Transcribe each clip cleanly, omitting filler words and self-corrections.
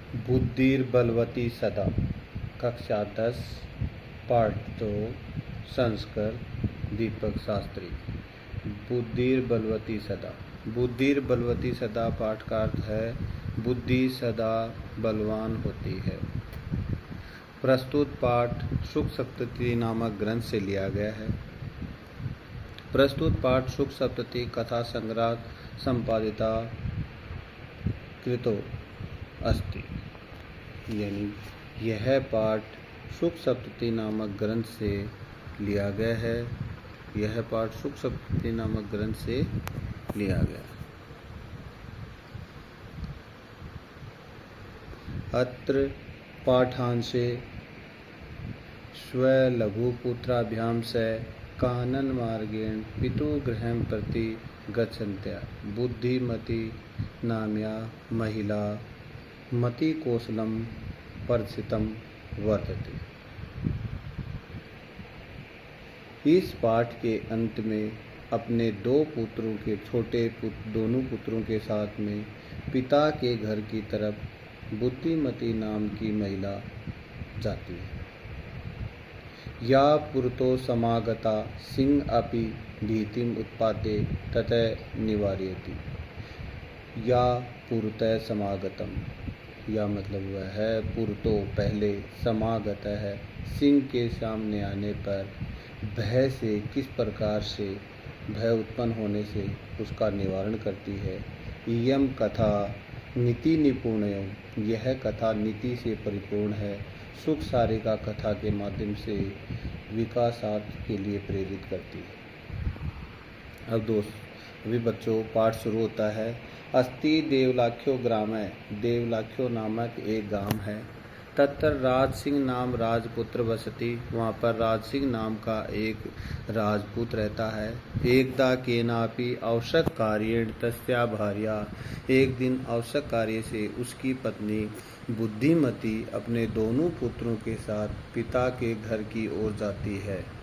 बुद्धिर्बलवती सदा। कक्षा 10 पाठ 2 संस्कृत दीपक शास्त्री। बुद्धिर्बलवती सदा। बुद्धिर्बलवती सदा पाठ का अर्थ है बुद्धि सदा बलवान होती है। प्रस्तुत पाठ सुख सप्तती नामक ग्रंथ से लिया गया है। प्रस्तुत पाठ सुख सप्तती कथा संग्रह संपादिता कृतो अस्ति। यानी यह पाठ सुख सप्तती नामक ग्रंथ से लिया गया है। यह पाठ सुख सप्तती नामक ग्रंथ से लिया गया। अत्र पाठांशे स्वलघुपुत्राभ्यां स कानन मार्गेण पितुगृहं प्रति गच्छन्त्या बुद्धिमती नाम्या महिला मतिकौशलं प्रदर्शितं वर्तते। इस पाठ के अंत में अपने दोनों पुत्रों के साथ में पिता के घर की तरफ बुद्धिमती नाम की महिला जाती है। या पुरतो समागता सिंह अपि भीतिम उत्पादे ततः निवारयति। या पुरतः समागतम, या मतलब वह है पुरतो पहले, समागत है सिंह के सामने आने पर भय से किस प्रकार से भय उत्पन्न होने से उसका निवारण करती है। इयम कथा नीति निपुणयम, यह कथा नीति से परिपूर्ण है। सुख सारिका कथा के माध्यम से विकासार्थ के लिए प्रेरित करती है। अब अभी बच्चों पाठ शुरू होता है। अस्ति देवलाख्यो ग्राम है। देवलाख्यो नामक एक गांव है। तत्र राज सिंह नाम राजपुत्र बसती। वहाँ पर राज सिंह नाम का एक राजपूत रहता है। एकदा केनापि आवश्यक कार्येण तस्या भार्या, एक दिन आवश्यक कार्य से उसकी पत्नी बुद्धिमती अपने दोनों पुत्रों के साथ पिता के घर की ओर जाती है।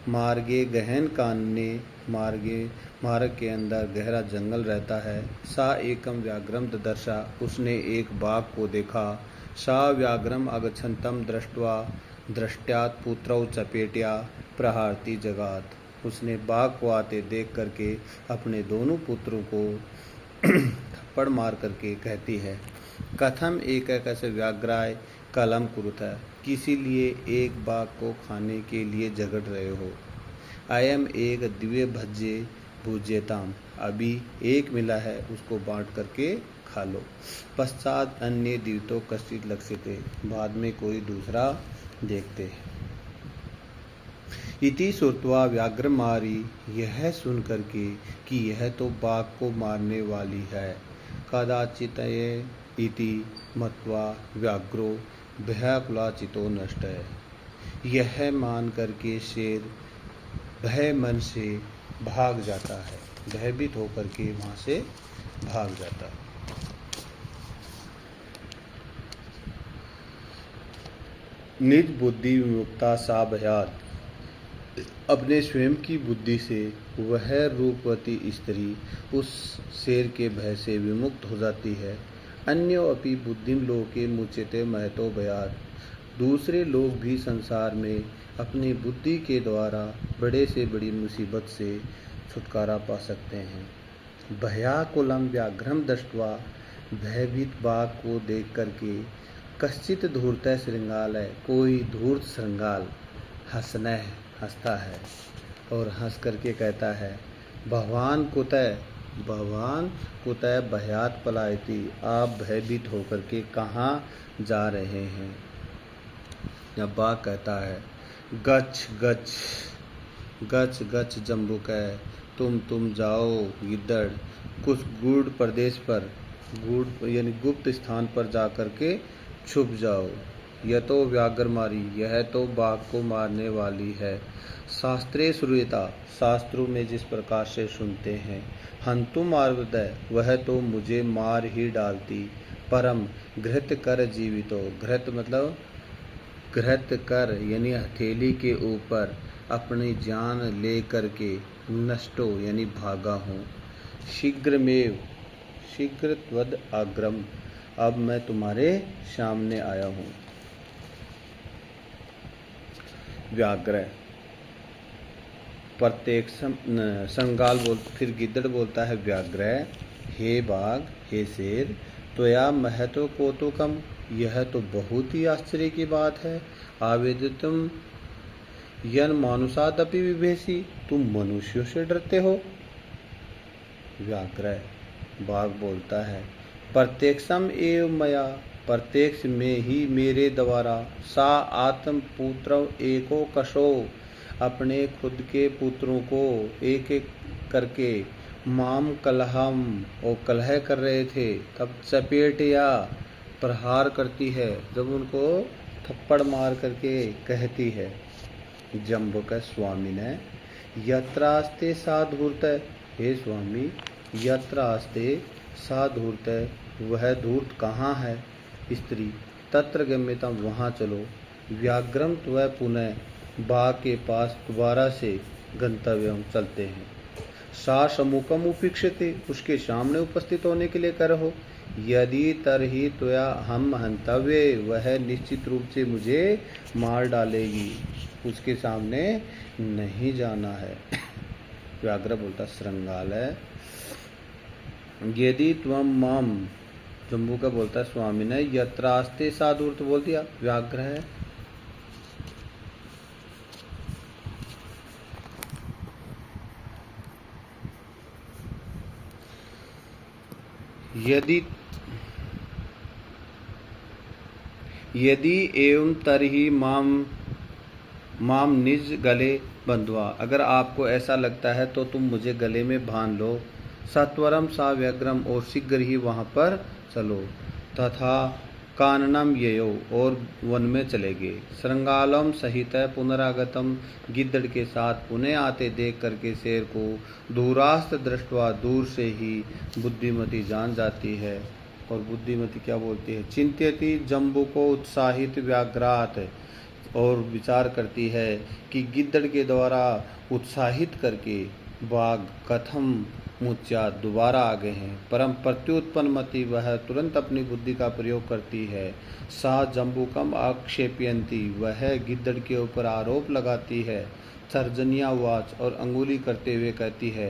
मार्गे गहन कानने, मार्ग के अंदर गहरा जंगल रहता है। सा एकम व्याघ्रम ददर्शा, उसने एक बाघ को देखा। सा व्याघ्रम अगच्छन्तं दृष्ट्वा दृष्ट्यात् पुत्रौ चपेट्या प्रहारती जगात, उसने बाघ को आते देख करके अपने दोनों पुत्रों को थप्पड़ मार करके कहती है, कथम एक कैसे व्याघ्राय कलम कुरुतः, किसी लिए एक बाघ को खाने के लिए झगड़ रहे हो। अयम एक दिव्य भज्ये भुज्यताम, अभी एक मिला है उसको बांट करके खा लो। पश्चात अन्य द्वितो कश्चित लक्ष्यते, बाद में कोई दूसरा देखते हैं। इति श्रुत्वा व्याघ्रमारी, यह सुन करके कि यह तो बाघ को मारने वाली है। कदाचित इति मत्वा व्याघ्रो भयाकुलाचितो नष्ट है, यह मान करके शेर भय मन से भाग जाता है, भयभीत होकर के वहाँ से भाग जाता है। निज बुद्धि विमुक्ता सा भयात, अपने स्वयं की बुद्धि से वह रूपवती स्त्री उस शेर के भय से विमुक्त हो जाती है। अन्यो अपि बुद्धिम लोके मुच्यते महतो भयात, दूसरे लोग भी संसार में अपनी बुद्धि के द्वारा बड़े से बड़ी मुसीबत से छुटकारा पा सकते हैं। भयाकुलम व्याघ्रम दृष्ट्वा, भयभीत बाघ को देख करके कश्चित धूर्तः श्रृंगाल है, कोई धूर्त श्रृंगाल हंसता है और हंस करके कहता है, भगवान कुतः भयात पलायति, आप भयभीत होकर के कहाँ जा रहे हैं। या बाघ कहता है, गच्छ गच्छ गच्छ गच्छ जम्बुकः, तुम जाओ गिद्दड़, कुछ गूढ़ प्रदेश पर, गूढ़ यानी गुप्त स्थान पर जा करके छुप जाओ। यह तो व्याघ्र मारी, यह तो बाघ को मारने वाली है। शास्त्रे श्रूयता, शास्त्रों में जिस प्रकार से सुनते हैं। हंतुम आर्वदय, वह तो मुझे मार ही डालती। परम घृत कर जीवितो, घृत मतलब घृत कर यानी हथेली के ऊपर अपनी जान ले करके नष्टो यानी भागा हूँ। शीघ्र त्वद आग्रम, अब मैं तुम्हारे सामने आया हूँ। व्याघ्र प्रत्येक संगाल फिर गिद्दड़ बोलता है व्याघ्र, हे बाघ, हे शेर, त्वया महतो कौतुकम, यह तो बहुत ही आश्चर्य की बात है। आवेदितुम यन मानुषादपि विभेषी, तुम मनुष्यों से डरते हो। व्याघ्र बाघ बोलता है, प्रत्यक्षम एव मया, प्रत्यक्ष में ही मेरे द्वारा, सा आत्म पुत्र एको कशो, अपने खुद के पुत्रों को एक एक करके माम कलहम और कलह कर रहे थे, तब चपेट या प्रहार करती है, जब उनको थप्पड़ मार करके कहती है। जम्बुक स्वामी ने, यत्रास्ते साधूर्त, हे स्वामी, यत्रास्ते साधूर्त, वह धूर्त कहाँ है? स्त्री, तत्र गम्यतम, वहाँ चलो। व्याघ्रम त्वय पुनः, बाघ के पास दोबारा से गंतव्य चलते हैं। सा सम्मुखम उपेक्षते, उसके सामने उपस्थित होने के लिए करो। यदि तरहि त्वया हम हंतव्य, वह निश्चित रूप से मुझे मार डालेगी, उसके सामने नहीं जाना है। व्याघ्र बोलता श्रृंगालय, यदि त्वम माम, जम्बू का बोलता स्वामी ने, यत्रास्ते साधुर्त बोल दिया, व्याघ्र है। यदि एवं तरही माम निज गले बंधवा, अगर आपको ऐसा लगता है तो तुम मुझे गले में बांध लो। सत्वरम सा व्यग्रम, और शीघ्र ही वहाँ पर चलो। तथा काननम ययो, और वन में चले गए। श्रृंगालम सहित पुनरागतम, गिद्दड़ के साथ पुनः आते देख करके शेर को दूरास्त दृष्टवा, दूर से ही बुद्धिमती जान जाती है। और बुद्धिमती क्या बोलती है? चिंत्यति जम्बू को उत्साहित व्याघ्रात, और विचार करती है कि गिद्दड़ के द्वारा उत्साहित करके बाघ कथम मुच्या दोबारा आ गए हैं। परम प्रत्युत्पन्न मति, वह तुरंत अपनी बुद्धि का प्रयोग करती है। सा जम्बूकम आक्षेपयंती, वह गिद्दड़ के ऊपर आरोप लगाती है। तर्जन्यावाच, और अंगुली करते हुए कहती है,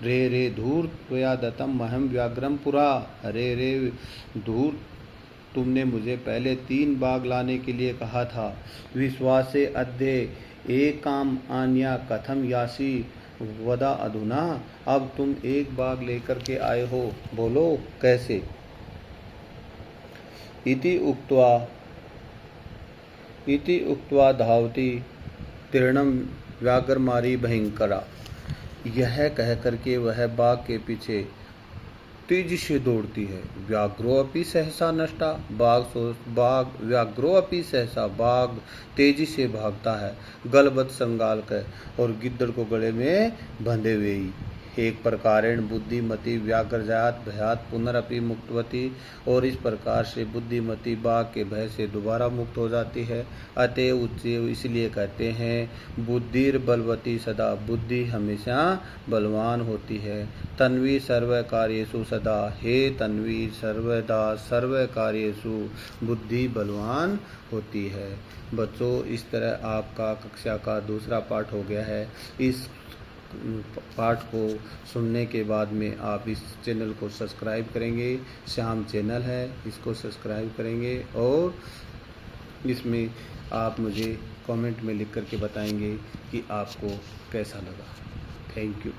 रे रे धूर्त त्वया दत्तम महम व्याघ्रम पुरा, रे रे धूर्त, तुमने मुझे पहले 3 बाघ लाने के लिए कहा था। विश्वासे अध्ये एकाम आन्या कथम यासी वदा अधुना, अब तुम 1 बाघ लेकर के आए हो, बोलो कैसे? इति उक्त्वा धावती तीर्णम व्याघ्रमारी भयंकरा, यह कह करके वह बाघ के पीछे तेजी से दौड़ती है। व्याघ्रोऽपि सहसा नष्टा, व्याघ्रोऽपि सहसा, बाघ तेजी से भागता है। गलबत संगाल कर, और गिद्दड़ को गले में बंधे हुए ही। एक प्रकारेण बुद्धिमती व्याघ्रजात भयात पुनरअपि मुक्तवती, और इस प्रकार से बुद्धिमती बाघ के भय से दोबारा मुक्त हो जाती है। अतएव उच्चैव, इसलिए कहते हैं बुद्धिर बलवती सदा, बुद्धि हमेशा बलवान होती है। तन्वी सर्व कार्येषु सदा, हे तन्वी सर्वदा सर्व कार्येषु, बुद्धि बलवान होती है। बच्चों, इस तरह आपका कक्षा का दूसरा पाठ हो गया है। इस पाठ को सुनने के बाद में आप इस चैनल को सब्सक्राइब करेंगे। श्याम चैनल है, इसको सब्सक्राइब करेंगे, और इसमें आप मुझे कमेंट में लिख करके बताएंगे कि आपको कैसा लगा। Thank you.